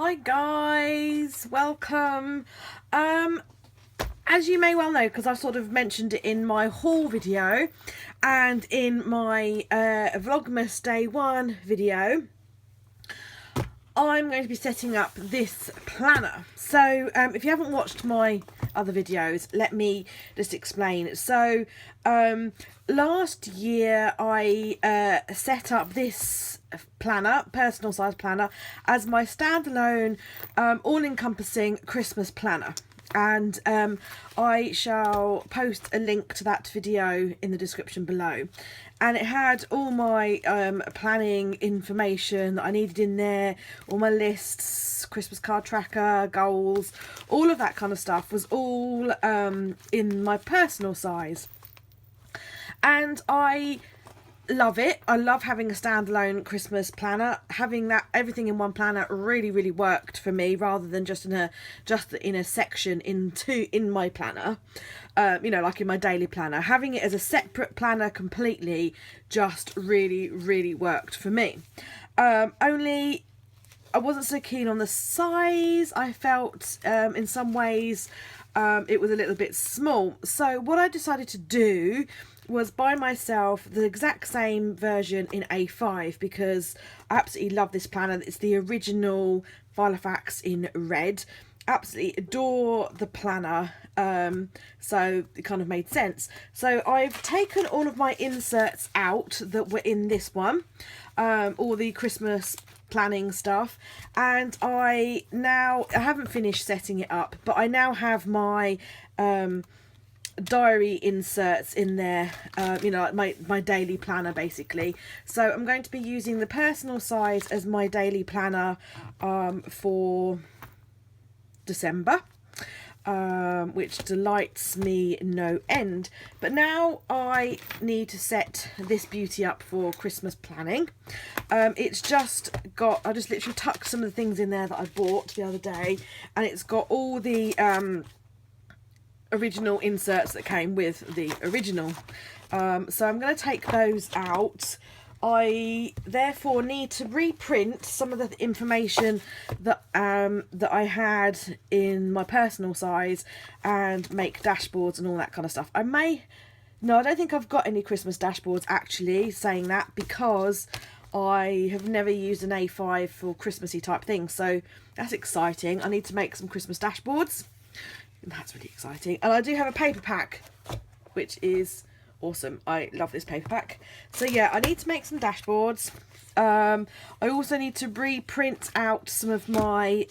Hi guys, welcome. As you may well know, because I've sort of mentioned it in my haul video and in my Vlogmas Day 1 video, I'm going to be setting up this planner. So if you haven't watched my other videos, let me just explain. So last year I set up this planner, personal size planner, as my standalone all-encompassing Christmas planner. And I shall post a link to that video in the description below. And it had all my planning information that I needed in there, all my lists, Christmas card tracker, goals, all of that kind of stuff was all in my personal size. And I love it. I love having a standalone Christmas planner. Having that everything in one planner really worked for me, rather than just in a section in my planner. You know, like in my daily planner. Having it as a separate planner completely just really worked for me. Only I wasn't so keen on the size. I felt in some ways it was a little bit small. So what I decided to do was buy myself the exact same version in A5, because I absolutely love this planner. It's the original Filofax in red. Absolutely adore the planner, so it kind of made sense. So I've taken all of my inserts out that were in this one, all the Christmas planning stuff, and I haven't finished setting it up, but I now have my diary inserts in there, you know, like my daily planner basically. So I'm going to be using the personal size as my daily planner for December, which delights me no end. But now I need to set this beauty up for Christmas planning. It's just got, I just literally tucked some of the things in there that I bought the other day, and it's got all the original inserts that came with the original. So I'm going to take those out. I therefore need to reprint some of the information that that I had in my personal size and make dashboards and all that kind of stuff. I don't think I've got any Christmas dashboards actually, saying that, because I have never used an A5 for Christmassy type things. So that's exciting. I need to make some Christmas dashboards. That's really exciting. And I do have a paper pack, which is awesome. I love this paper pack. So yeah, I need to make some dashboards. I also need to reprint out some of my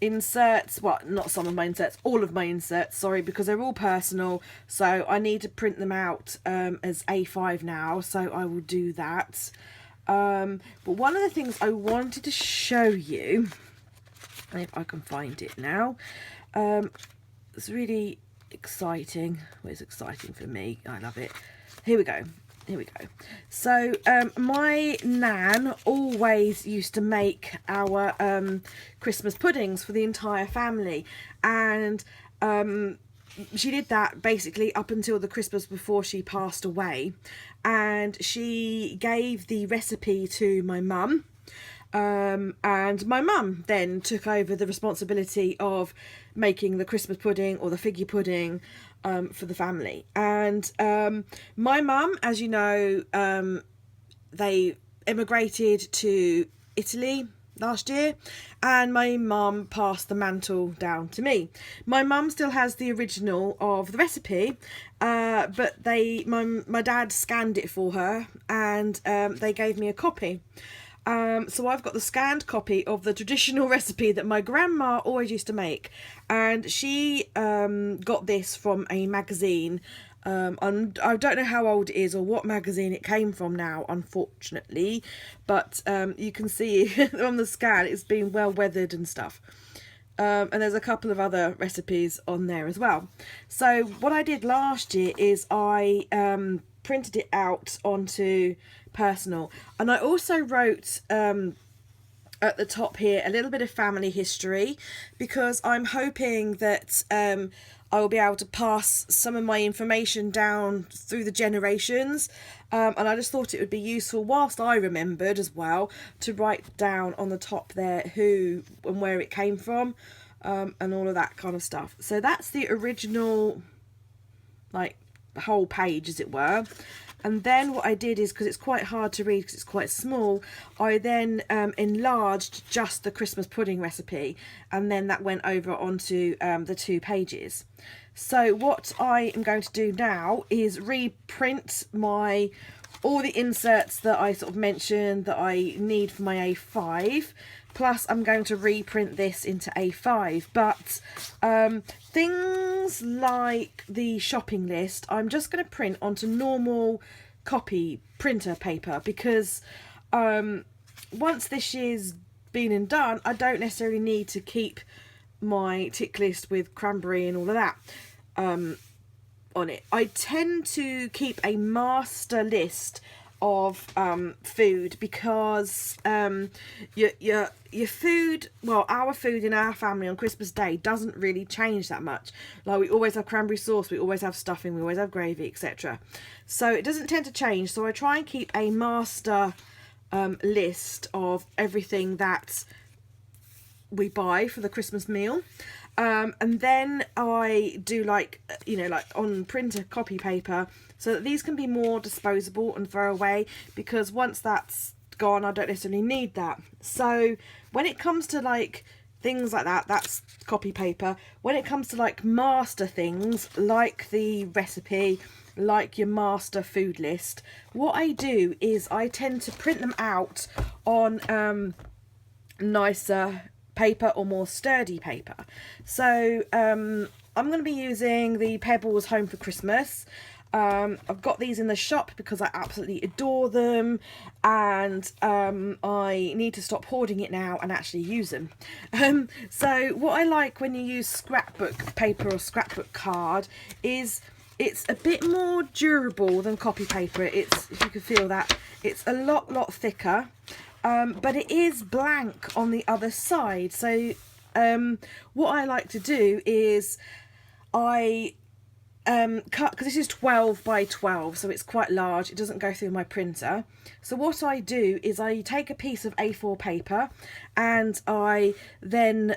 inserts. Well, not some of my inserts, all of my inserts, sorry, because they're all personal. So I need to print them out as A5 now. So I will do that. But one of the things I wanted to show you, if I can find it now, it's really exciting. Well, it's exciting for me. I love it. Here we go. So my nan always used to make our Christmas puddings for the entire family, and she did that basically up until the Christmas before she passed away, and she gave the recipe to my mum. And my mum then took over the responsibility of making the Christmas pudding or the figgy pudding for the family. And my mum, as you know, they emigrated to Italy last year, and my mum passed the mantle down to me. My mum still has the original of the recipe, but my dad scanned it for her, and they gave me a copy. So I've got the scanned copy of the traditional recipe that my grandma always used to make, and she got this from a magazine. And I don't know how old it is or what magazine it came from now, unfortunately, but you can see on the scan it's been well weathered and stuff. And there's a couple of other recipes on there as well. So what I did last year is I printed it out onto personal, and I also wrote at the top here a little bit of family history, because I'm hoping that I will be able to pass some of my information down through the generations. And I just thought it would be useful, whilst I remembered as well, to write down on the top there who and where it came from, and all of that kind of stuff. So that's the original, like, whole page, as it were. And then what I did is, because it's quite hard to read because it's quite small, I then enlarged just the Christmas pudding recipe, and then that went over onto the 2 pages. So what I am going to do now is reprint all the inserts that I sort of mentioned that I need for my A5. Plus I'm going to reprint this into A5, but things like the shopping list I'm just going to print onto normal copy printer paper, because once this year's been and done, I don't necessarily need to keep my tick list with cranberry and all of that on it. I tend to keep a master list of food, because your food, well, our food in our family on Christmas Day doesn't really change that much. Like, we always have cranberry sauce, we always have stuffing, we always have gravy, etc. So it doesn't tend to change. So I try and keep a master list of everything that we buy for the Christmas meal. And then I do, like, you know, like on printer copy paper, so that these can be more disposable and throw away, because once that's gone, I don't necessarily need that. So when it comes to like things like that, that's copy paper. When it comes to like master things, like the recipe, like your master food list, what I do is I tend to print them out on nicer paper or more sturdy paper. So I'm going to be using the Pebbles Home for Christmas. I've got these in the shop because I absolutely adore them, and I need to stop hoarding it now and actually use them. So what I like when you use scrapbook paper or scrapbook card is it's a bit more durable than copy paper. It's, if you can feel that, it's a lot thicker. But it is blank on the other side. So what I like to do is I cut, because this is 12 by 12, so it's quite large, it doesn't go through my printer. So what I do is I take a piece of A4 paper and I then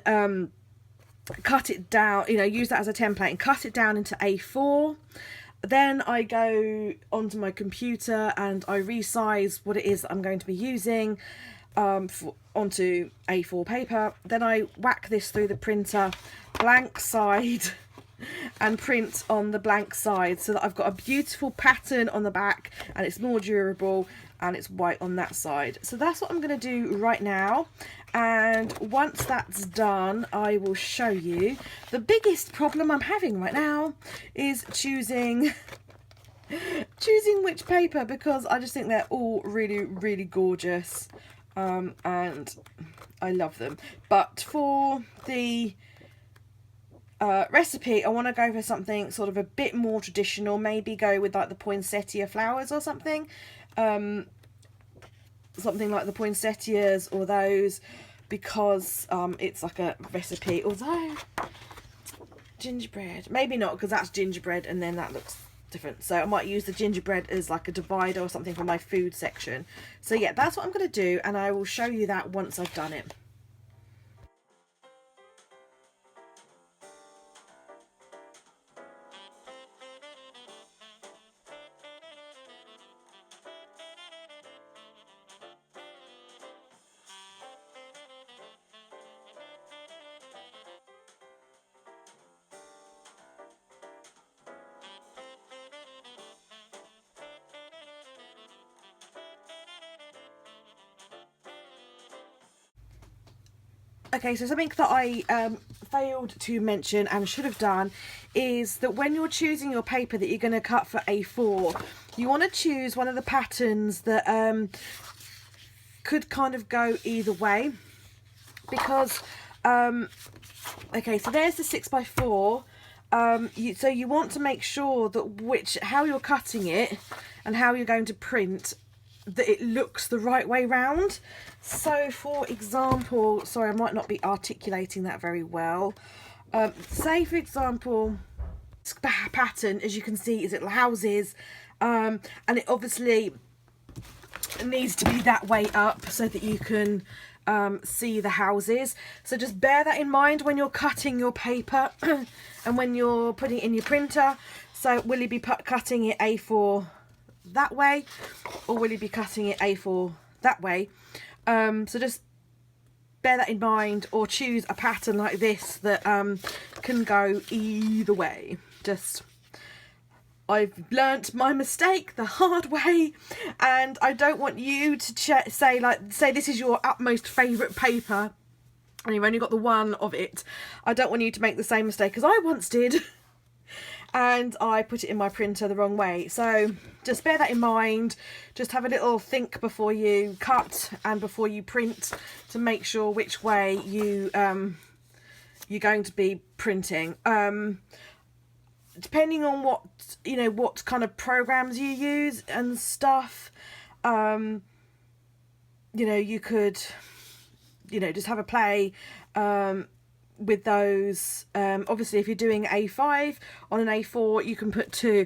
cut it down, you know, use that as a template and cut it down into A4. Then I go onto my computer and I resize what it is that I'm going to be using onto A4 paper. Then I whack this through the printer, blank side, and print on the blank side, so that I've got a beautiful pattern on the back and it's more durable and it's white on that side. So that's what I'm going to do right now, and once that's done I will show you. The biggest problem I'm having right now is choosing which paper, because I just think they're all really gorgeous, and I love them. But for the recipe, I want to go for something sort of a bit more traditional, maybe go with like the poinsettia flowers or something, something like the poinsettias or those, because it's like a recipe. Although gingerbread, maybe not, because that's gingerbread and then that looks different. So I might use the gingerbread as like a divider or something for my food section. So yeah, that's what I'm going to do, and I will show you that once I've done it. Okay, so something that I failed to mention and should have done is that when you're choosing your paper that you're going to cut for A4, you want to choose one of the patterns that could kind of go either way, because okay, so there's the 6x4. So you want to make sure that how you're cutting it and how you're going to print, that it looks the right way round. So for example, sorry, I might not be articulating that very well. Say for example, pattern, as you can see, is little houses, and it obviously needs to be that way up so that you can see the houses. So just bear that in mind when you're cutting your paper and when you're putting it in your printer. So will you be cutting it A4 that way, or will you be cutting it A4 that way? So just bear that in mind, or choose a pattern like this that can go either way. I've learnt my mistake the hard way, and I don't want you to say this is your utmost favourite paper and you've only got the one of it. I don't want you to make the same mistake as I once did and I put it in my printer the wrong way. So just bear that in mind. Just have a little think before you cut and before you print to make sure which way you're going to be printing. Depending on what kind of programs you use and stuff, you could just have a play with those. Obviously if you're doing A5 on an A4, you can put 2.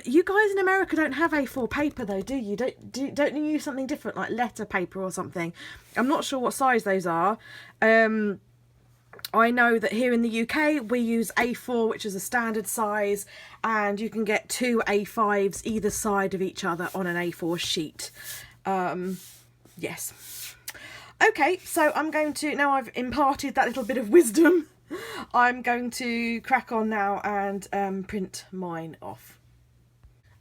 You guys in America don't have A4 paper though, do you? Don't you use something different, like letter paper or something? I'm not sure what size those are. I know that here in the UK we use A4, which is a standard size, and you can get 2 A5s either side of each other on an A4 sheet. Yes. Okay, so I'm going to, now I've imparted that little bit of wisdom, I'm going to crack on now and print mine off.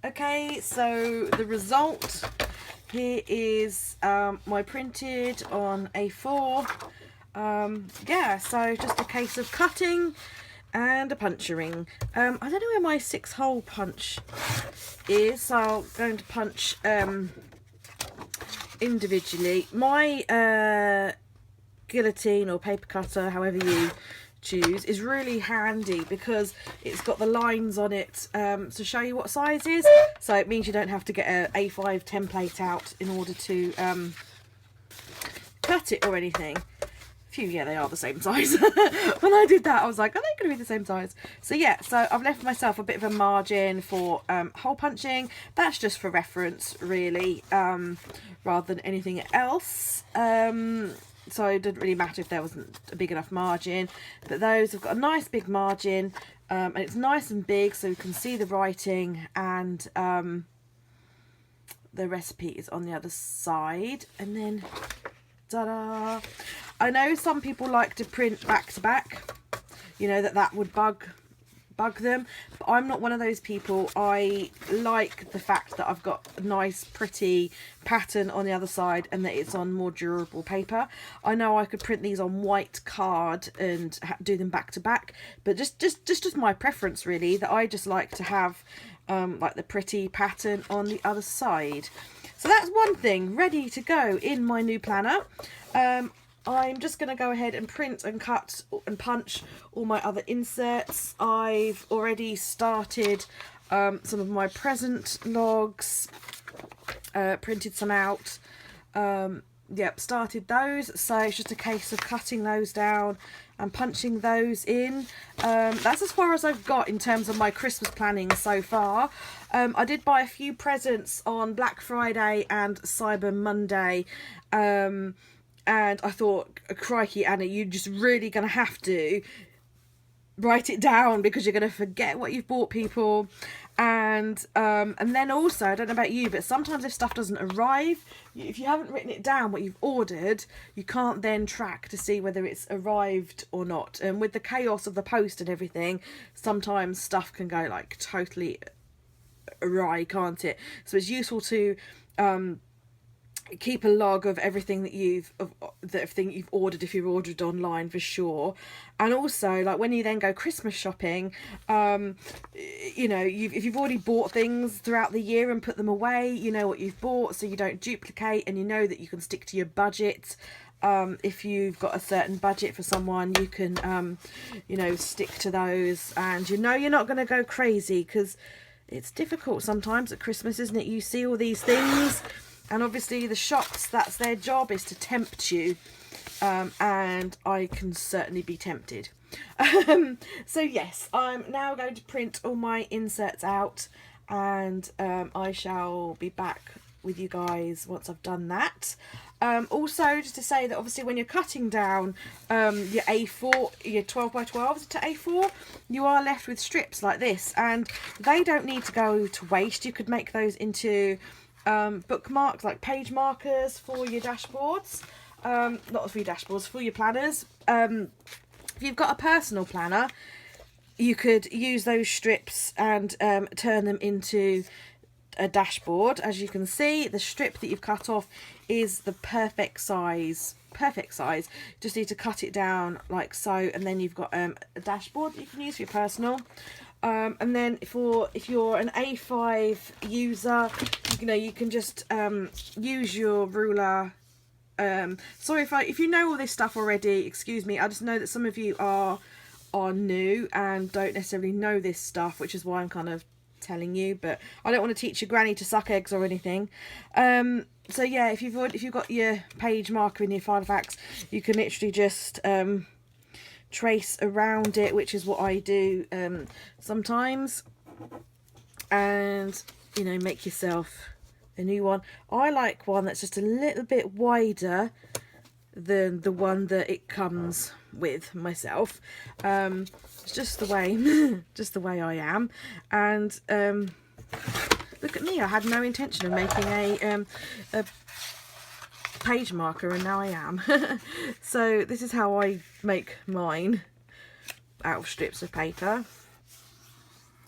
Okay, so the result here is my printed on A4. Yeah, so just a case of cutting and a puncturing. I don't know where my 6-hole punch is, so I'm going to punch individually. My guillotine or paper cutter, however you choose, is really handy because it's got the lines on it to show you what size is, so it means you don't have to get an A5 template out in order to cut it or anything. Yeah, they are the same size. When I did that I was like, are they going to be the same size? So yeah, so I've left myself a bit of a margin for hole punching. That's just for reference really, rather than anything else. So it didn't really matter if there wasn't a big enough margin, but those have got a nice big margin, and it's nice and big so you can see the writing, and the recipe is on the other side. And then ta-da! I know some people like to print back to back, that would bug them, but I'm not one of those people. I like the fact that I've got a nice pretty pattern on the other side and that it's on more durable paper. I know I could print these on white card and do them back to back, but just my preference really, that I just like to have like the pretty pattern on the other side. So that's one thing ready to go in my new planner. I'm just going to go ahead and print and cut and punch all my other inserts. I've already started some of my present logs, printed some out. Yep, started those. So it's just a case of cutting those down and punching those in. That's as far as I've got in terms of my Christmas planning so far. I did buy a few presents on Black Friday and Cyber Monday. And I thought, crikey, Anna, you're just really going to have to write it down because you're going to forget what you've bought people. And then also, I don't know about you, but sometimes if stuff doesn't arrive, if you haven't written it down what you've ordered, you can't then track to see whether it's arrived or not. And with the chaos of the post and everything, sometimes stuff can go like totally awry, can't it? So it's useful to keep a log of everything that you've ordered, if you've ordered online for sure. And also, like, when you then go Christmas shopping, if you've already bought things throughout the year and put them away, you know what you've bought, so you don't duplicate, and you know that you can stick to your budget. If you've got a certain budget for someone, you can stick to those, and you're not going to go crazy, because it's difficult sometimes at Christmas, isn't it? You see all these things, and obviously the shops, that's their job, is to tempt you, and I can certainly be tempted. So yes, I'm now going to print all my inserts out, and I shall be back with you guys once I've done that. Also, just to say that obviously when you're cutting down your A4, your 12 by 12s to A4, you are left with strips like this, and they don't need to go to waste. You could make those into bookmarks, like page markers for your dashboards. Not for your dashboards, for your planners. If you've got a personal planner, you could use those strips and turn them into a dashboard. As you can see, the strip that you've cut off is the perfect size. Just need to cut it down like so, and then you've got a dashboard that you can use for your personal. And then if you're an A5 user, you can just use your ruler. Sorry if you know all this stuff already, excuse me. I just know that some of you are new and don't necessarily know this stuff, which is why I'm kind of telling you, but I don't want to teach your granny to suck eggs or anything. So yeah, if you've got your page marker in your Filofax, you can literally just trace around it, which is what I do sometimes, and make yourself a new one. I like one that's just a little bit wider than the one that it comes with myself. It's just the way I am. And look at me, I had no intention of making a page marker, and now I am. So this is how I make mine, out of strips of paper.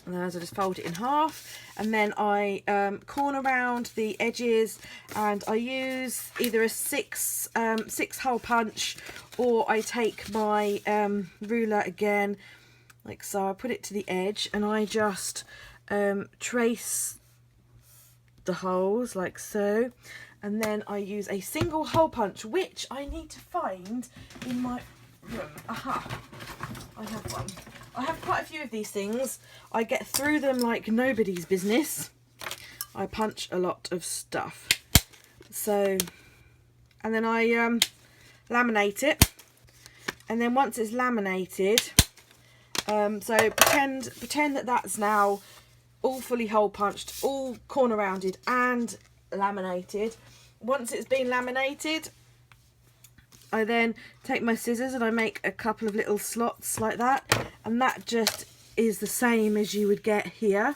And then I just fold it in half, and then I corner around the edges, and I use either a six hole punch, or I take my ruler again, like so. I put it to the edge, and I just trace the holes like so, and then I use a single hole punch, which I need to find in my room. Aha, I have one. I have quite a few of these things. I get through them like nobody's business. I punch a lot of stuff. So, and then I laminate it. And then once it's laminated, so pretend that that's now all fully hole punched, all corner rounded and laminated. Once it's been laminated, I then take my scissors and I make a couple of little slots like that, and that just is the same as you would get here.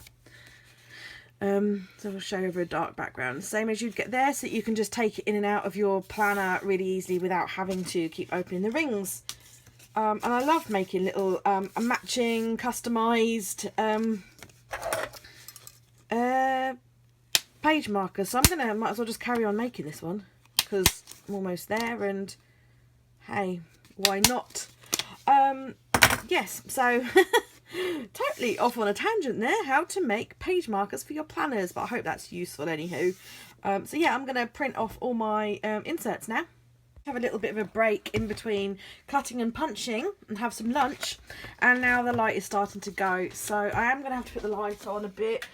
So I'll show you over a dark background. Same as you'd get there, so that you can just take it in and out of your planner really easily without having to keep opening the rings. And I love making little matching, customised page markers. So might as well just carry on making this one, because I'm almost there, and hey, why not? Yes, so totally off on a tangent there, how to make page markers for your planners, but I hope that's useful anywho. So yeah, I'm going to print off all my inserts now. Have a little bit of a break in between cutting and punching and have some lunch, and now the light is starting to go, so I am going to have to put the light on a bit.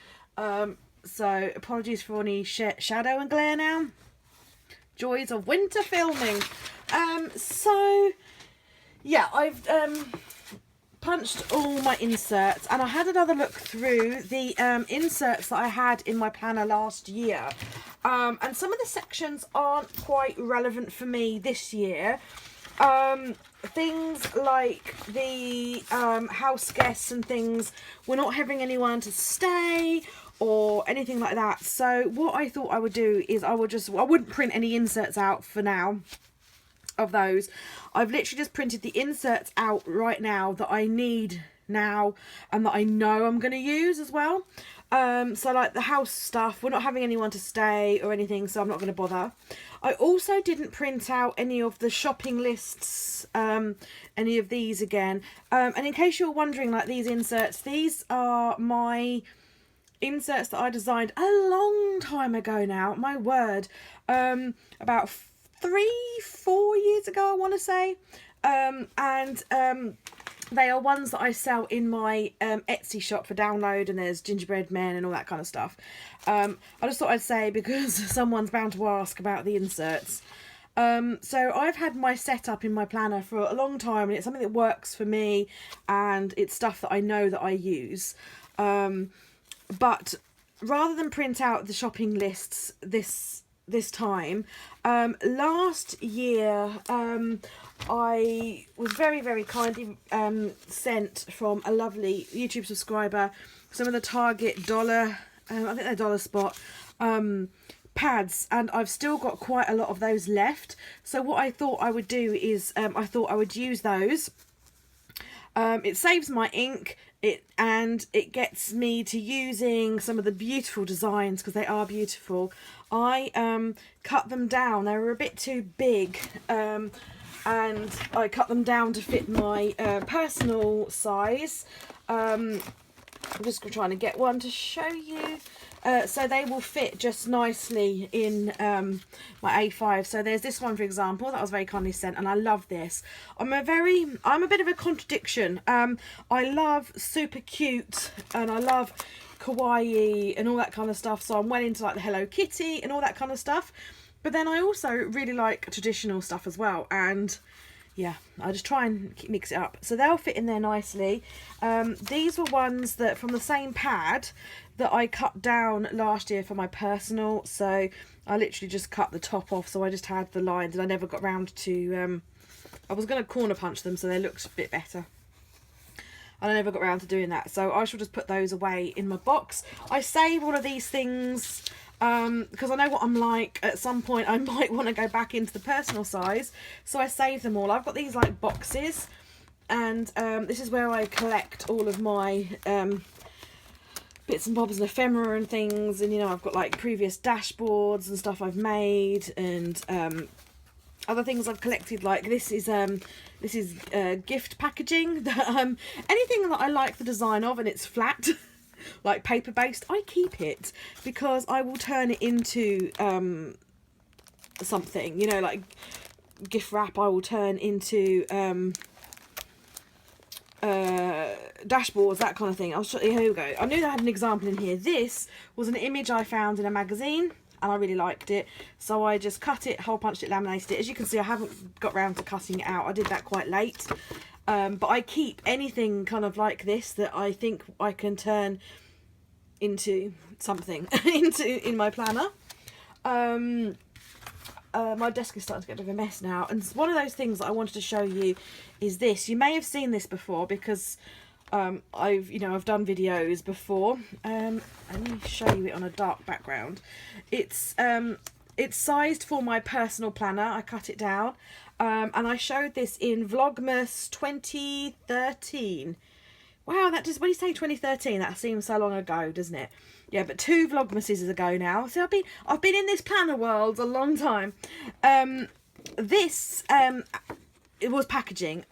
So apologies for any shadow and glare now. Joys of winter filming. So yeah, I've punched all my inserts, and I had another look through the inserts that I had in my planner last year, and some of the sections aren't quite relevant for me this year. Things like the house guests and things, we're not having anyone to stay or anything like that. So what I thought I would do is I wouldn't print any inserts out for now of those. I've literally just printed the inserts out right now that I need now and that I know I'm going to use as well. So like the house stuff, we're not having anyone to stay or anything, so I'm not going to bother. I also didn't print out any of the shopping lists, any of these again. And in case you're wondering, like these inserts, these are my inserts that I designed a long time ago now, my word, about 3-4 years ago, I want to say. They are ones that I sell in my Etsy shop for download, and there's gingerbread men and all that kind of stuff. I just thought I'd say, because someone's bound to ask about the inserts. So I've had my setup in my planner for a long time, and it's something that works for me, and it's stuff that I know that I use. But rather than print out the shopping lists this time, last year I was very kindly sent from a lovely YouTube subscriber some of the Target dollar, I think they're dollar spot pads, and I've still got quite a lot of those left. So what I thought I would do is I thought I would use those. It saves my ink, and it gets me to using some of the beautiful designs, because they are beautiful. I cut them down. They were a bit too big, and I cut them down to fit my personal size. I'm just trying to get one to show you. So they will fit just nicely in my A5. So there's this one, for example, that I was very kindly sent, and I love this. I'm a bit of a contradiction. I love super cute, and I love kawaii and all that kind of stuff. So I'm well into like the Hello Kitty and all that kind of stuff. But then I also really like traditional stuff as well, and yeah, I just try and mix it up. So they'll fit in there nicely. These were ones that from the same pad that I cut down last year for my personal. So I literally just cut the top off, so I just had the lines, and I never got round to I was going to corner punch them so they looked a bit better, and I never got around to doing that. So I shall just put those away in my box. I save all of these things because I know what I'm like. At some point I might want to go back into the personal size, so I save them all. I've got these like boxes, and this is where I collect all of my bits and bobs and ephemera and things. And you know, I've got like previous dashboards and stuff I've made, and other things I've collected. Like this is gift packaging that anything that I like the design of and it's flat like paper based, I keep it, because I will turn it into something, you know, like gift wrap I will turn into dashboards, that kind of thing. Here we go. I knew I had an example in here. This was an image I found in a magazine, and I really liked it, so I just cut it, hole punched it, laminated it. As you can see, I haven't got round to cutting it out. I did that quite late. But I keep anything kind of like this that I think I can turn into something in my planner. My desk is starting to get a bit of a mess now, and one of those things that I wanted to show you is this. You may have seen this before, because I've done videos before. Let me show you it on a dark background. It's sized for my personal planner. I cut it down, and I showed this in Vlogmas 2013. Wow, that just, when you say 2013, that seems so long ago, doesn't it? Yeah, but 2 Vlogmases ago now. So I've been in this planner world a long time. It was packaging.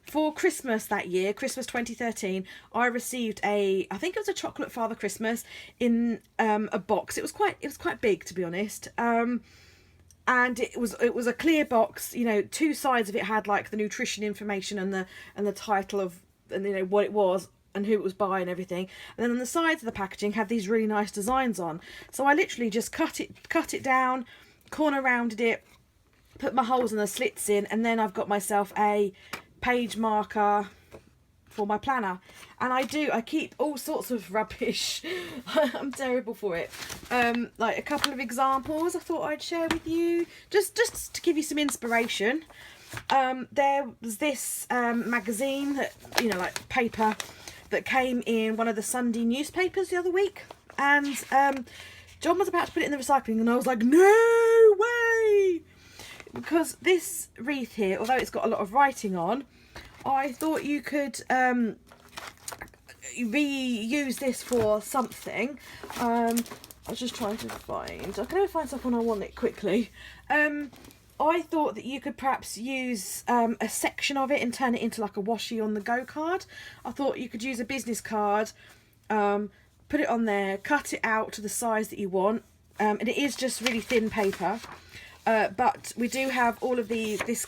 For Christmas that year, Christmas 2013, I received I think it was a chocolate Father Christmas in a box. It was quite big, to be honest. And it was a clear box. You know, 2 sides of it had like the nutrition information and the title of, and you know what it was and who it was by and everything. And then on the sides of the packaging had these really nice designs on. So I literally just cut it down, corner rounded it, put my holes and the slits in, and then I've got myself a page marker for my planner. And I keep all sorts of rubbish. I'm terrible for it. Like a couple of examples I thought I'd share with you, just to give you some inspiration. There was this magazine that, you know, like paper, that came in one of the Sunday newspapers the other week, and John was about to put it in the recycling, and I was like, no way, because this wreath here, although it's got a lot of writing on, I thought you could reuse this for something. I was just trying to find, I can never find stuff when I want it quickly. I thought that you could perhaps use a section of it and turn it into like a washi on the go card. I thought you could use a business card, put it on there, cut it out to the size that you want, and it is just really thin paper. But we do have all of this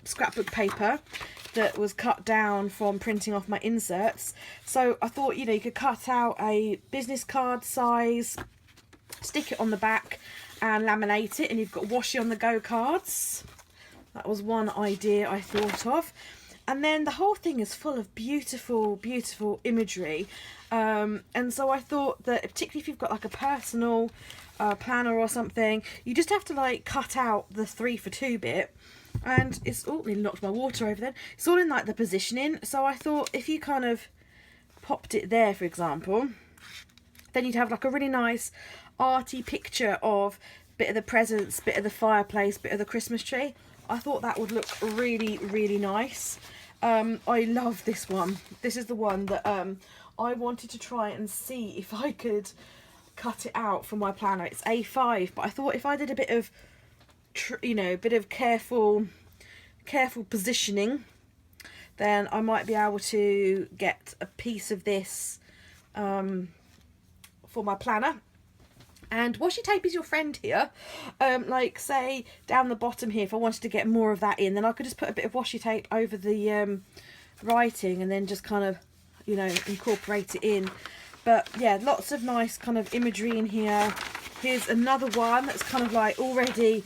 scrapbook paper that was cut down from printing off my inserts. So I thought, you know, you could cut out a business card size, stick it on the back, and laminate it, and you've got washi on the go cards. That was one idea I thought of. And then the whole thing is full of beautiful, beautiful imagery. And so I thought that, particularly if you've got like a personal planner or something, you just have to like cut out the 3-for-2 bit. And it's, oh, nearly knocked my water over then. It's all in like the positioning. So I thought if you kind of popped it there, for example, then you'd have like a really nice arty picture of bit of the presents, bit of the fireplace, bit of the Christmas tree. I thought that would look really, really nice. I love this one. This is the one that I wanted to try and see if I could cut it out for my planner. It's A5, but I thought if I did a bit of, you know, a bit of careful positioning, then I might be able to get a piece of this for my planner. And washi tape is your friend here. Like say down the bottom here, if I wanted to get more of that in, then I could just put a bit of washi tape over the writing and then just kind of, you know, incorporate it in. But yeah, lots of nice kind of imagery in here. Here's another one that's kind of like already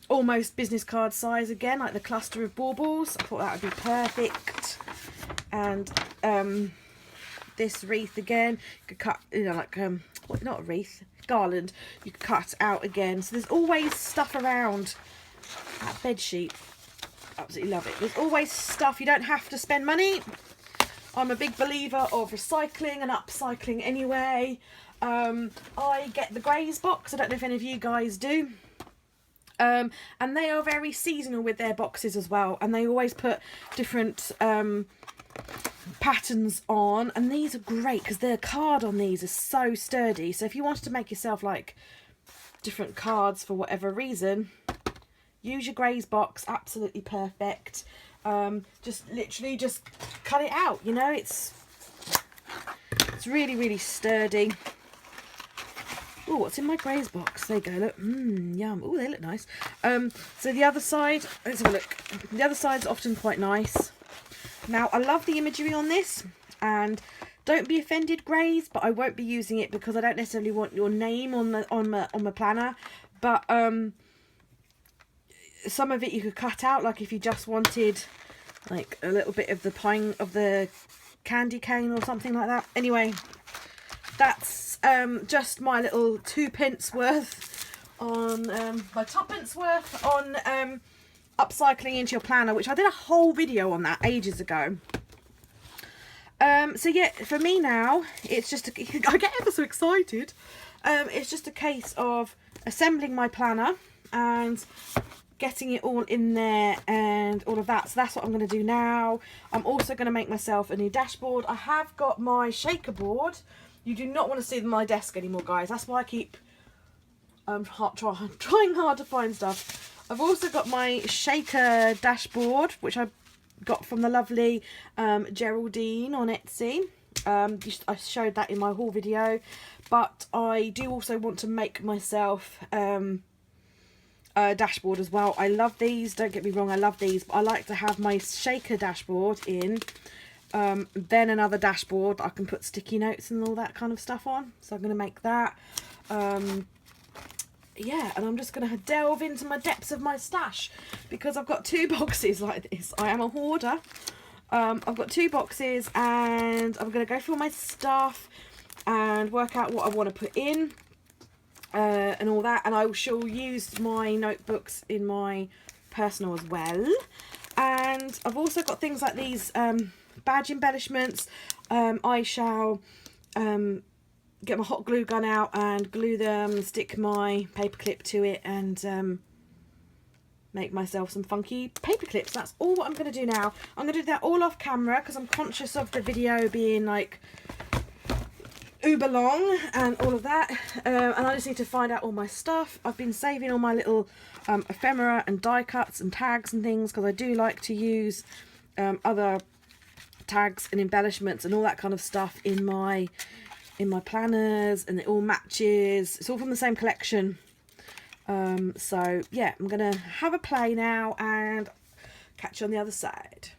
almost business card size again, like the cluster of baubles. I thought that would be perfect. And this wreath again, you could cut, you know, like not a wreath, garland, you could cut out again. So there's always stuff around. That bed sheet, absolutely love it. There's always stuff. You don't have to spend money. I'm a big believer of recycling and upcycling anyway. I get the Grays box. I don't know if any of you guys do. And they are very seasonal with their boxes as well. And they always put different patterns on, and these are great because the card on these is so sturdy. So if you wanted to make yourself like different cards for whatever reason, use your Grays box. Absolutely perfect. Just literally just cut it out, you know. It's really, really sturdy. Oh, what's in my Grays box? There you go, look. Yum. Oh, they look nice. So the other side, let's have a look. The other side's often quite nice. Now, I love the imagery on this, and don't be offended, Grays, but I won't be using it because I don't necessarily want your name on my planner. But some of it you could cut out, like if you just wanted like a little bit of the candy cane or something like that. Anyway, that's just my little 2p worth on my 2p worth on upcycling into your planner, which I did a whole video on that ages ago. So yeah, for me now, it's just I get ever so excited. It's just a case of assembling my planner and getting it all in there and all of that. So that's what I'm going to do now. I'm also going to make myself a new dashboard. I have got my shaker board. You do not want to see my desk anymore, guys. That's why I keep trying hard to find stuff. I've also got my shaker dashboard, which I got from the lovely Geraldine on Etsy. I showed that in my haul video, but I do also want to make myself a dashboard as well. I love these, don't get me wrong, I love these, but I like to have my shaker dashboard in, then another dashboard I can put sticky notes and all that kind of stuff on. So I'm going to make that. Yeah, and I'm just going to delve into my depths of my stash because I've got 2 boxes like this. I am a hoarder. I've got 2 boxes and I'm going to go through all my stuff and work out what I want to put in and all that. And I shall use my notebooks in my personal as well. And I've also got things like these badge embellishments. I shall get my hot glue gun out and glue them, stick my paper clip to it, and make myself some funky paper clips. That's all what I'm going to do now. I'm going to do that all off camera because I'm conscious of the video being like uber long and all of that, and I just need to find out all my stuff. I've been saving all my little ephemera and die cuts and tags and things because I do like to use other tags and embellishments and all that kind of stuff in my planners, and it all matches. It's all from the same collection. So yeah, I'm gonna have a play now and catch you on the other side.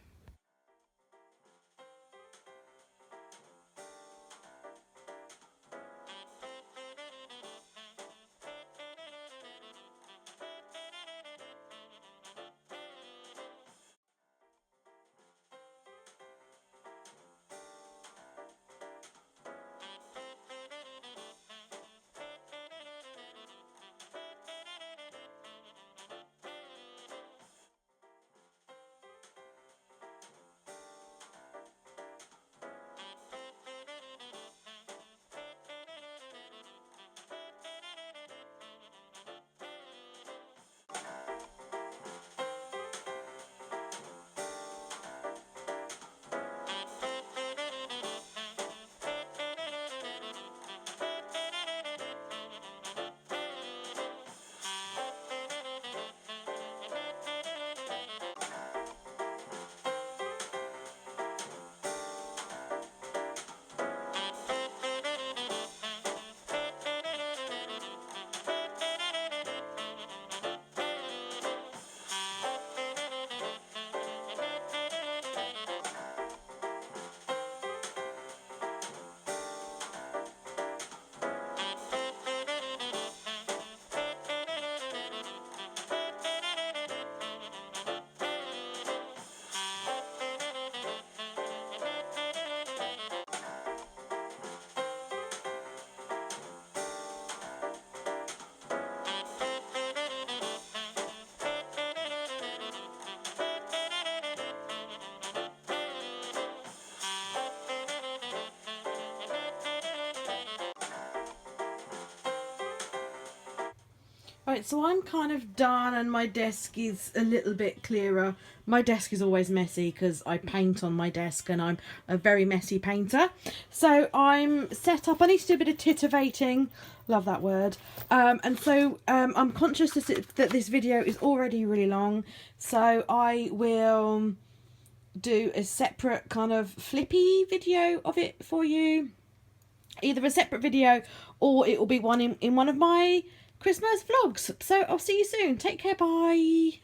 Right, so I'm kind of done and my desk is a little bit clearer. My desk is always messy because I paint on my desk and I'm a very messy painter. So I'm set up. I need to do a bit of titivating. Love that word. And so I'm conscious that this video is already really long. So I will do a separate kind of flippy video of it for you. Either a separate video or it will be one in one of my Christmas vlogs. So I'll see you soon. Take care. Bye.